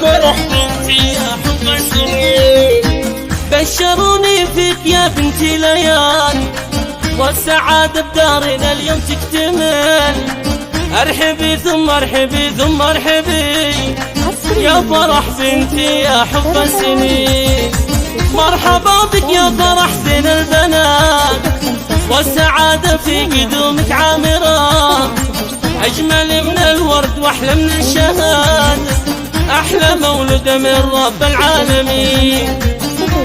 فرح بنتي يا حب السنين. بشروني فيك يا بنتي ليالي، والسعادة بدارنا اليوم تكتمل. ارحبي ثم ارحبي ثم ارحبي يا فرح بنتي يا حب السنين. مرحبا بك يا فرح زين البنات، والسعادة في قدومك عامرة. أجمل من الورد وأحلى من الشهادة، أحلى مولود من رب العالمين.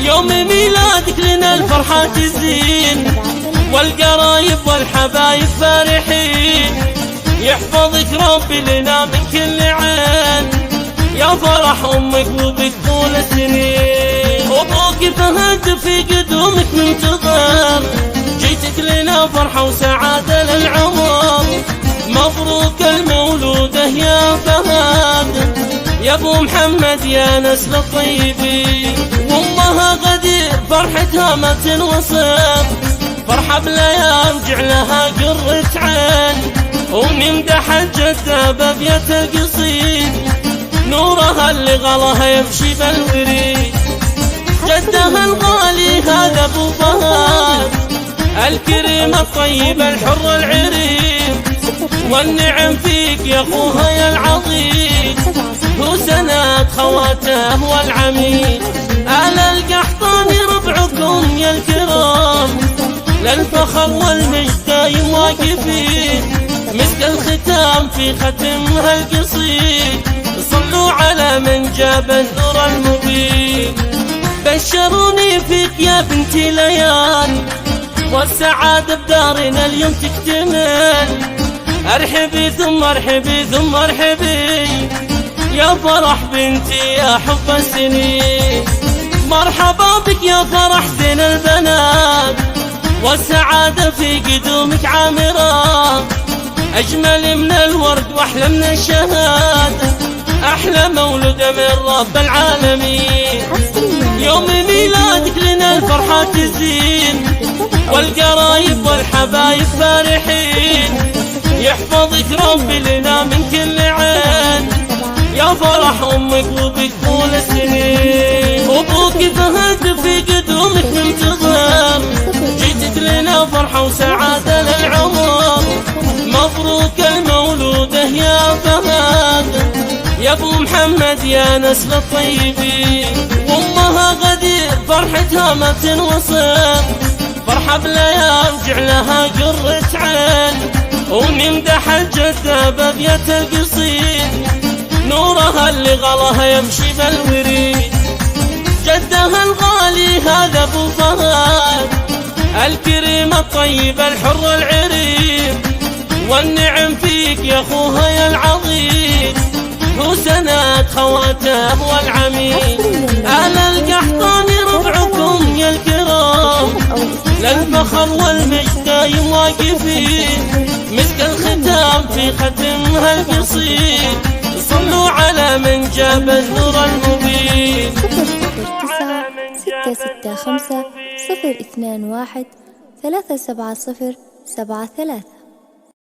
يوم ميلادك لنا الفرحة تزين، والقرايب والحبايب فرحين. يحفظك ربي لنا من كل عين، يا فرح أمك وبك طول السنين. أبوك فهد في قدومك منتظر، جيتك لنا فرحة وسعادة للعمر. مبروك المولودة يا فهد، يا ابو محمد يا نسل الطيبين. وامها غدير فرحتها ما تنوصف، فرحة بليام جعلها قرة عين. ونمدح الجدة بابية القصيد، نورها اللي غلاها يمشي بالوريد. جدها الغالي هذا ابو فهد، الكريم الطيب الحر العريم. والنعم فيك يا اخوها يا العظيم، هو سند خواته والعميد. آل القحطاني ربعكم يا الكرام، للفخر والمجد دايم واقفين. مسك الختام في ختمها القصيد، صلوا على من جاب النور المبين. بشروني فيك يا بنتي ليالي، والسعادة بدارنا اليوم تكتمل. ارحبي ثم ارحبي ثم ارحبي يا فرح بنتي يا حب السنين. مرحبا بك يا فرح زين البنات، والسعادة في قدومك عامرة. أجمل من الورد وأحلى من الشهادة، أحلى مولود من رب العالمين. يوم ميلادك لنا الفرحة تزين، والقرايب والحبايب فرحين. يحفظك ربي لنا من كل عين، يا فرح أمك وبك طول السنين. أبوك فهد في قدومك منتظر، جيتك لنا فرحة وسعادة للعمر. مبروك المولودة يا فهد، يا ابو محمد يا نسل الطيبين. وامها غدير فرحتها ما تنوصف، فرحة بليام جعلها قرة عين. ونمدح الجدة بابية القصيد، نورها اللي غلاها يمشي بالوريد. جدها الغالي هذا ابو فهد، الكريم الطيب الحر العريم. والنعم فيك يا اخوها يا العظيم، هو سند خواته والعميد. آل القحطاني ربعكم يا الكرام، للفخر والمجد دايم واقفين. مسك الختام في ختمها القصيد، صلوا على من جاب النور المبين. 09 665 021 370 73